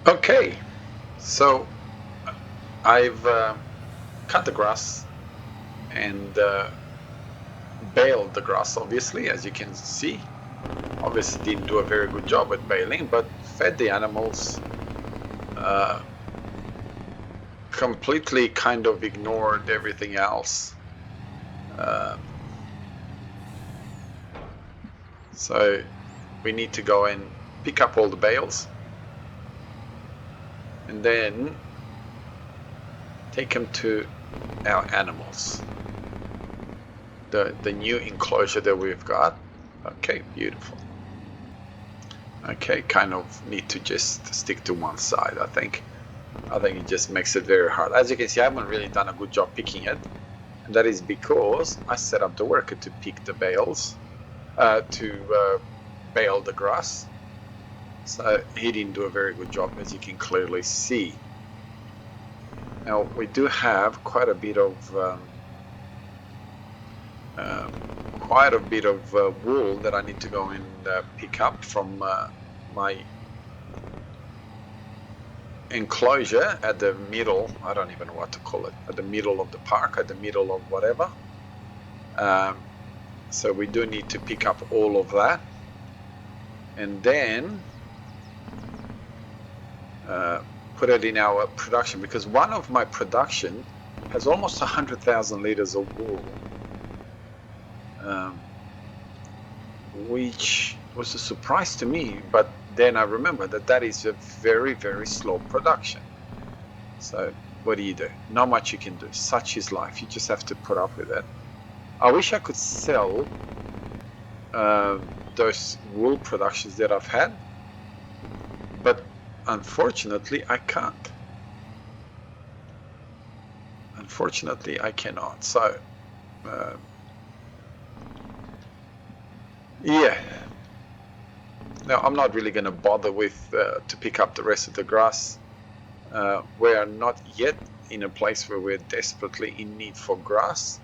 Okay, so I've cut the grass and baled the grass, obviously, as you can see. Obviously didn't do a very good job at baling, but fed the animals, completely kind of ignored everything else. So we need to go and pick up all the bales and then take them to our animals. The new enclosure that we've got. Okay, beautiful. Okay, kind of need to just stick to one side, I think. I think it just makes it very hard. As you can see, I haven't really done a good job picking it. And that is because I set up the worker to pick the bales, to bale the grass. So he didn't do a very good job, as you can clearly see. Now, we do have quite a bit of wool that I need to go and pick up from my enclosure at the middle. I don't even know what to call it, at the middle of the park, at the middle of whatever. So we do need to pick up all of that and then put it in our production, because one of my production has almost 100,000 liters of wool, which was a surprise to me, but then I remember that that is a very, very slow production. So what do? Not much you can do. Such is life. You just have to put up with it. I wish I could sell those wool productions that I've had, but unfortunately I can't. Unfortunately I cannot. So yeah. Now I'm not really going to bother with to pick up the rest of the grass. We are not yet in a place where we're desperately in need for grass,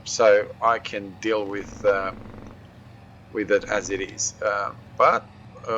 so I can deal with it as it is. But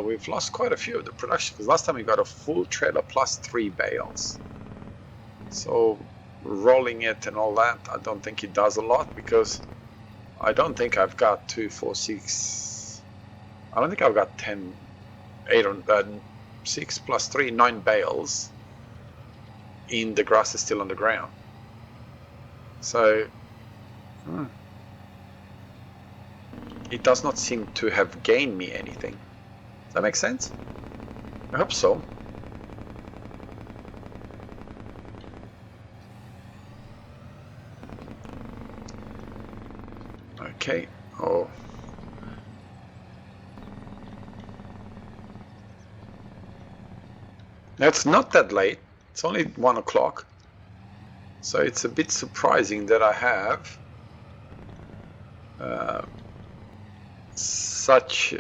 we've lost quite a few of the production, because last time we got a full trailer plus 3 bales. So rolling it and all that, I don't think it does a lot, because I don't think I've got 2, 4, 6. I don't think I've got 10, 8, 6 plus 3, 9 bales in the grass is still on the ground. So it does not seem to have gained me anything. Does that make sense? I hope so. Okay. Oh. Now it's not that late. It's only 1 o'clock. So it's a bit surprising that I have such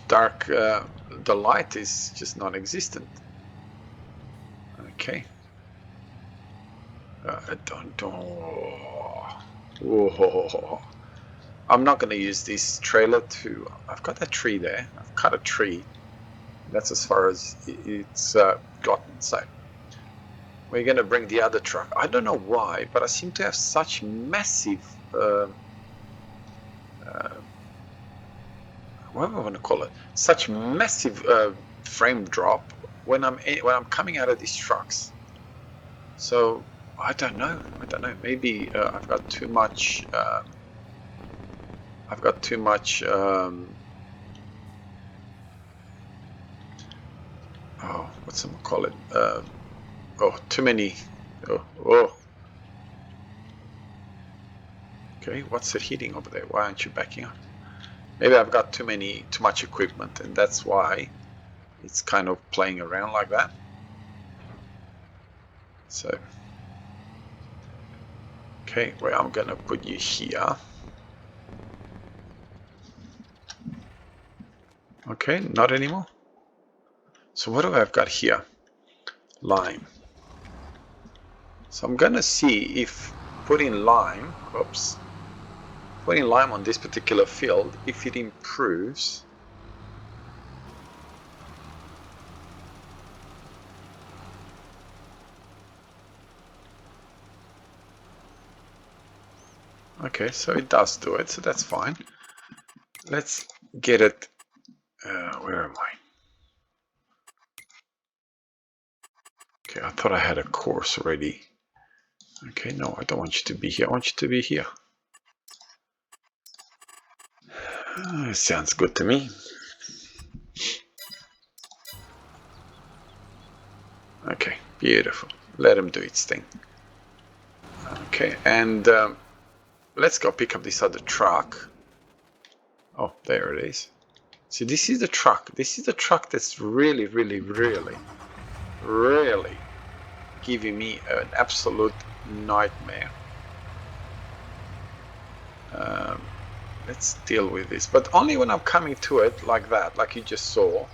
dark, the light is just non-existent. Okay. I don't know. Whoa. I'm not going to use this trailer to... I've got a tree there. I've cut a tree. That's as far as it's gotten. So we're going to bring the other truck. I don't know why, but I seem to have such massive... what do I want to call it? Such massive frame drop when I'm coming out of these trucks. So I don't know. Maybe I've got too much. Oh, what's it call it? Too many. Oh. Okay, what's it hitting over there? Why aren't you backing up? Maybe I've got too much equipment, and that's why it's kind of playing around like that. So, okay, well, I'm gonna put you here. Okay, not anymore. So what do I've got here? Lime. So I'm gonna see if putting lime, oops, putting lime on this particular field, if it improves, okay, so it does do it, so that's fine. Let's get it, where am I? Okay, I thought I had a course already. Okay, no, I don't want you to be here, I want you to be here. Sounds good to me. Okay, beautiful. Let him do its thing. Okay, and let's go pick up this other truck. Oh, there it is. See, this is the truck. This is the truck that's really, really, really, really giving me an absolute nightmare. Let's deal with this, but only when I'm coming to it like that, like you just saw.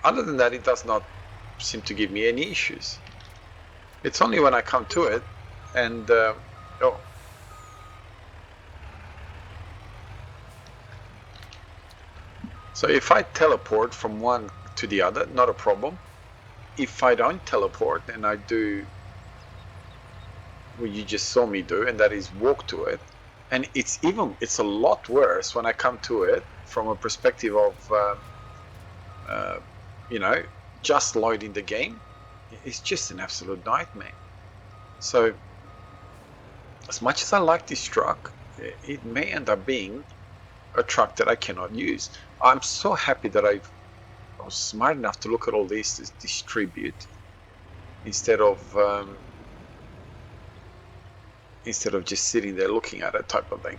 Other than that, it does not seem to give me any issues. It's only when I come to it and oh, so if I teleport from one to the other, not a problem. If I don't teleport and I do what you just saw me do, and that is walk to it, and it's a lot worse when I come to it from a perspective of you know, just loading the game. It's just an absolute nightmare. So as much as I like this truck, it may end up being a truck that I cannot use. I'm so happy that I was smart enough to look at all this to distribute instead of just sitting there looking at it type of thing,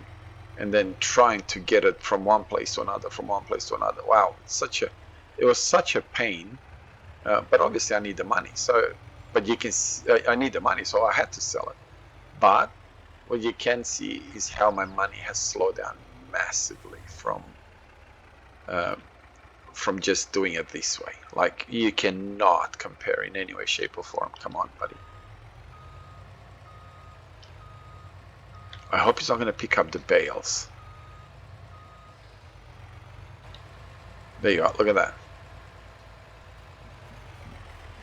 and then trying to get it from one place to another, from one place to another. Wow, it was such a pain. But obviously I need the money. So, but you can, I need the money, so I had to sell it. But what you can see is how my money has slowed down massively from just doing it this way. Like, you cannot compare in any way, shape, or form. Come on, buddy. I hope he's not going to pick up the bales. There you are. Look at that.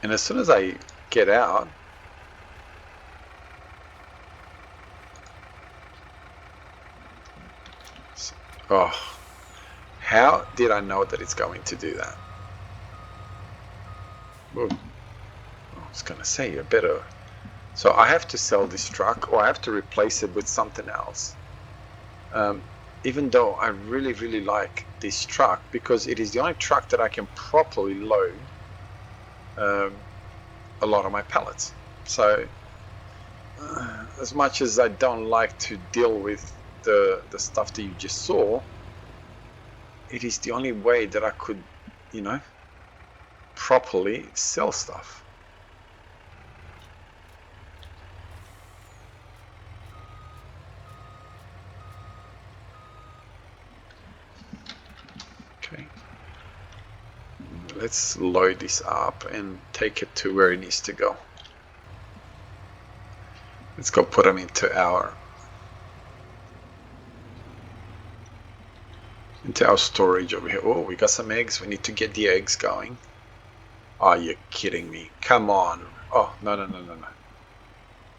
And as soon as I get out, oh, how did I know that it's going to do that? Well, I was going to say, you better. So I have to sell this truck, or I have to replace it with something else. Even though I really, really like this truck, because it is the only truck that I can properly load a lot of my pallets. So as much as I don't like to deal with the stuff that you just saw, it is the only way that I could, you know, properly sell stuff. Okay, let's load this up and take it to where it needs to go. Let's go put them into our storage over here. Oh, we got some eggs. We need to get the eggs going. Are you kidding me? Come on. Oh, no.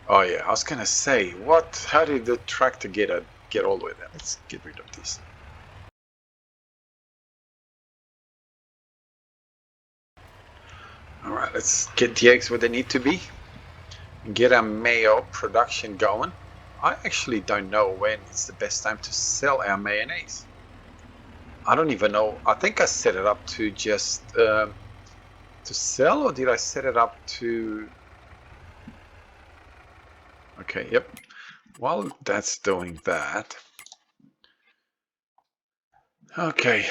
Oh yeah, I was gonna say, what? How did the tractor get all the way there? Let's get rid of this. All right, let's get the eggs where they need to be. Get our mayo production going. I actually don't know when it's the best time to sell our mayonnaise. I don't even know. I think I set it up to just to sell, or did I set it up to? Okay, yep. While that's doing that, okay,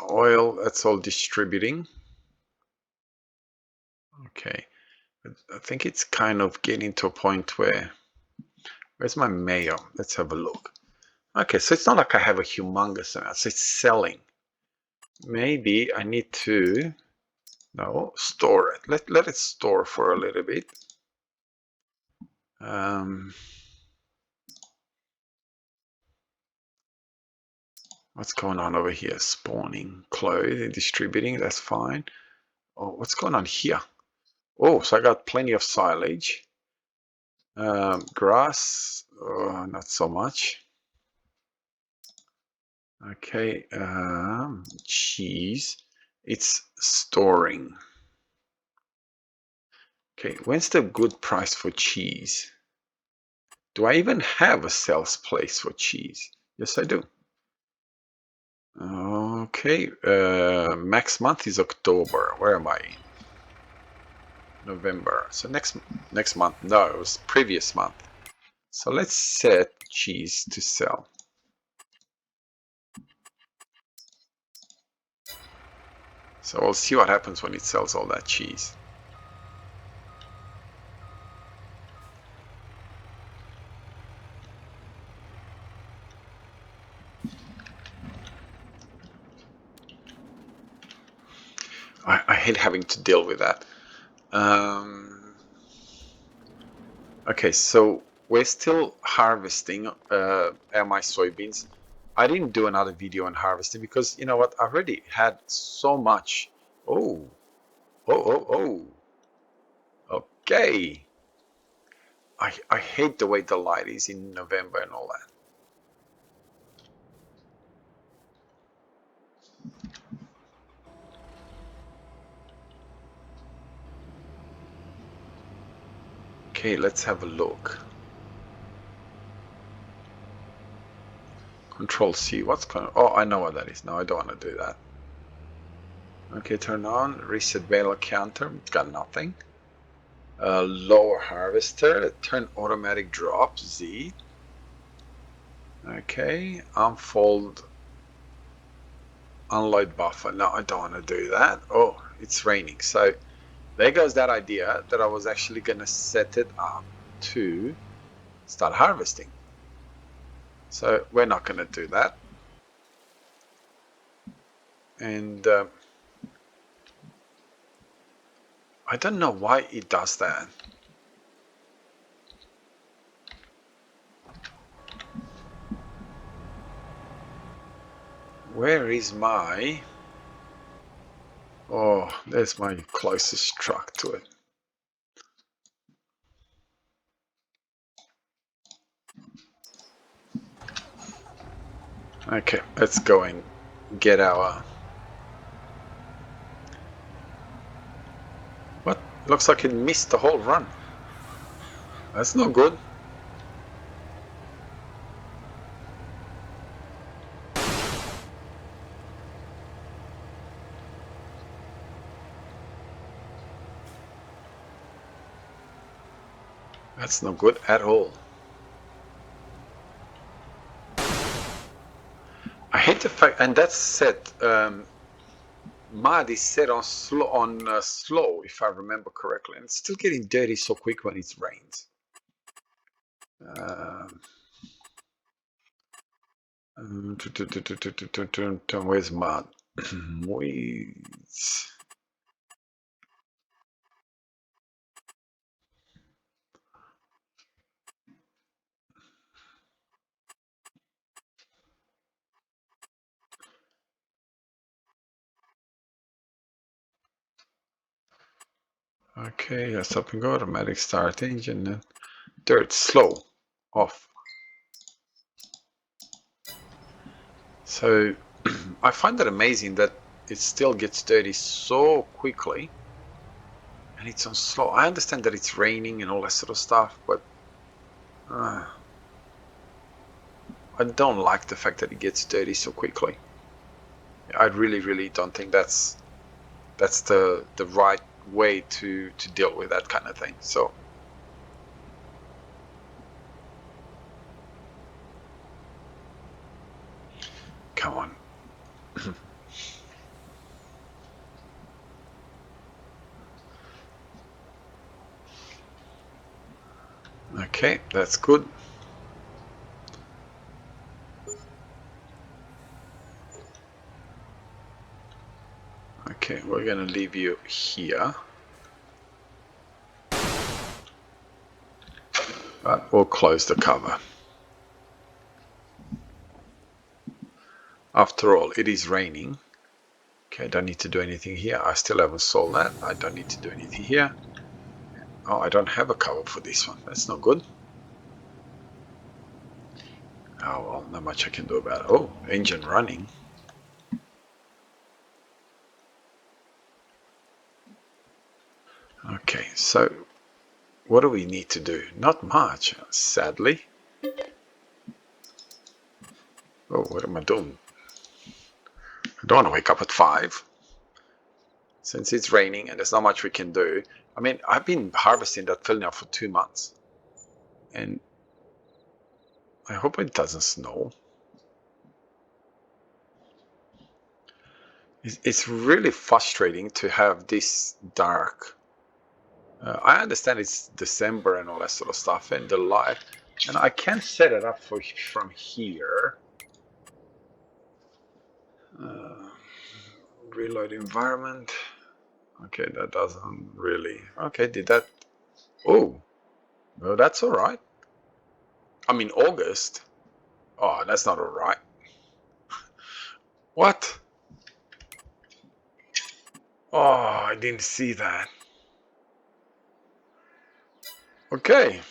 oil, that's all distributing. Okay, I think it's kind of getting to a point where, where's my mayo? Let's have a look. Okay, so it's not like I have a humongous amount, so it's selling. Maybe I need to, no, store it. Let it store for a little bit. What's going on over here? Spawning, clothing, distributing, that's fine. Oh, what's going on here? Oh, so I got plenty of silage. Grass, not so much. Okay, cheese, it's storing. Okay, when's the good price for cheese? Do I even have a sales place for cheese? Yes, I do. Okay, max month is October. Where am I? November. So next month. No, it was previous month. So let's set cheese to sell. So we'll see what happens when it sells all that cheese. I hate having to deal with that. Okay, so we're still harvesting my soybeans. I didn't do another video on harvesting because you know what? I already had so much. Oh, oh. Okay. I hate the way the light is in November and all that. Okay, let's have a look. Control C. What's going on? Oh, I know what that is. No, I don't want to do that. Okay, turn on. Reset bale counter. It's got nothing. Lower harvester. Turn automatic drop. Z. Okay. Unfold. Unload buffer. No, I don't want to do that. Oh, it's raining. So there goes that idea that I was actually going to set it up to start harvesting. So we're not going to do that. And I don't know why it does that. Where is my... Oh, there's my closest truck to it. Okay, let's go and get our... What? Looks like it missed the whole run. That's not good. That's not good at all. I hate the fact, and that's set. Mud is set on slow, if I remember correctly, and it's still getting dirty so quick when it rains. Where's mud? Weeds. Okay, let's stop and go. Automatic start engine. Dirt slow off. So I find it amazing that it still gets dirty so quickly, and it's on slow. I understand that it's raining and all that sort of stuff, but I don't like the fact that it gets dirty so quickly. I really don't think that's the right way to deal with that kind of thing. So come on. Okay, that's good. Okay, we're gonna leave you here. But we'll close the cover. After all, it is raining. Okay, don't need to do anything here. I still haven't sold that. I don't need to do anything here. Oh, I don't have a cover for this one. That's not good. Oh, well, not much I can do about it. Oh, engine running. Okay, so what do we need to do? Not much, sadly. Oh, what am I doing? I don't want to wake up at 5. Since it's raining and there's not much we can do. I mean, I've been harvesting that field now for 2 months. And I hope it doesn't snow. It's really frustrating to have this dark. I understand it's December and all that sort of stuff and the light. And I can set it up from here. Reload environment. Okay, that doesn't really. Okay, did that? Oh, no, that's all right. I mean, August. Oh, that's not all right. What? Oh, I didn't see that. Okay.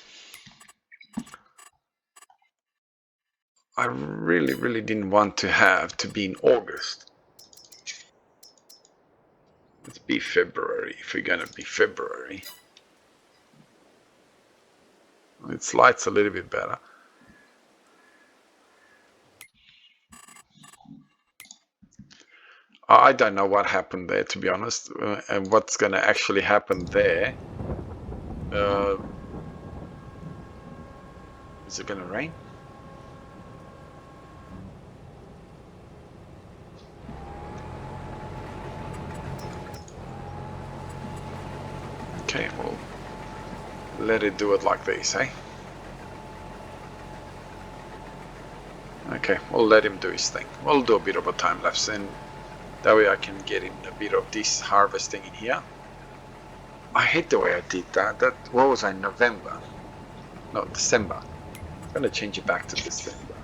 I really, really didn't want to have to be in August. Let's be February if we're gonna be February. Its light's a little bit better. I don't know what happened there, to be honest, and what's going to actually happen there. Is it going to rain? Okay, well, let it do it like this, eh? Okay, we'll let him do his thing. We'll do a bit of a time lapse, and that way I can get in a bit of this harvesting in here. I hate the way I did that. What was I, November? No, December. I'm gonna change it back to December.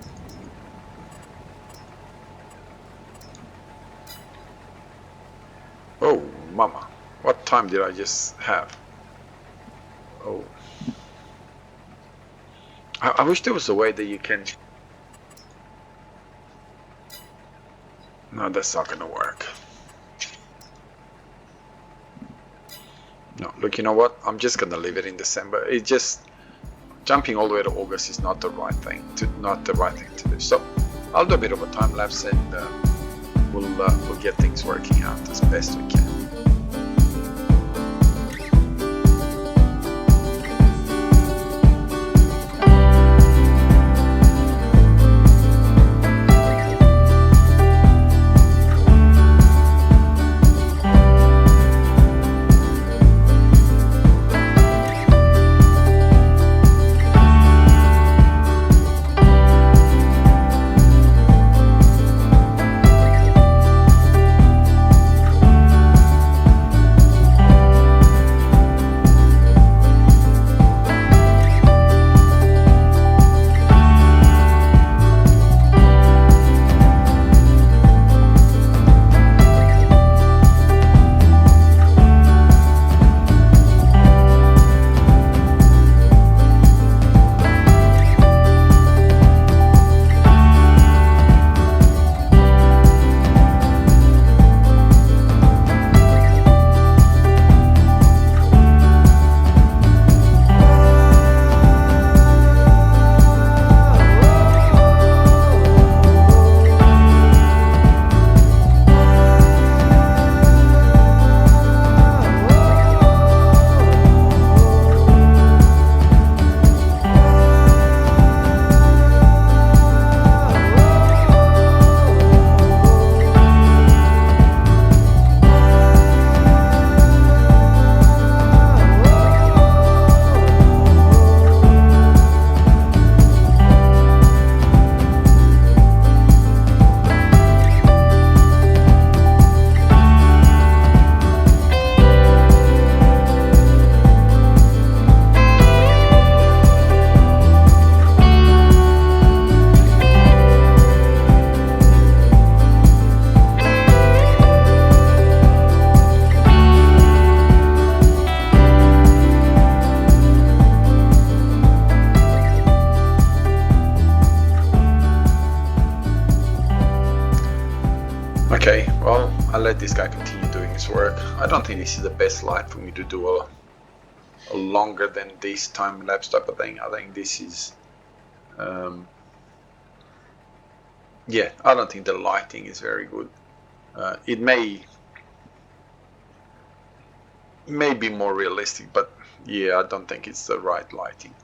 Oh, mama. What time did I just have? Oh. I wish there was a way that you can... No, that's not gonna work. No, look, you know what? I'm just gonna leave it in December. It just... Jumping all the way to August is not the right thing to do. So I'll do a bit of a time lapse, and we'll get things working out as best we can. I'll let this guy continue doing his work. I don't think this is the best light for me to do a longer than this time lapse type of thing. I think this is yeah, I don't think the lighting is very good. It may be more realistic, but yeah, I don't think it's the right lighting.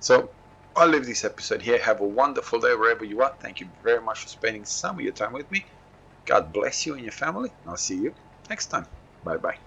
So I'll leave this episode here. Have a wonderful day wherever you are. Thank you very much for spending some of your time with me. God bless you and your family. I'll see you next time. Bye bye.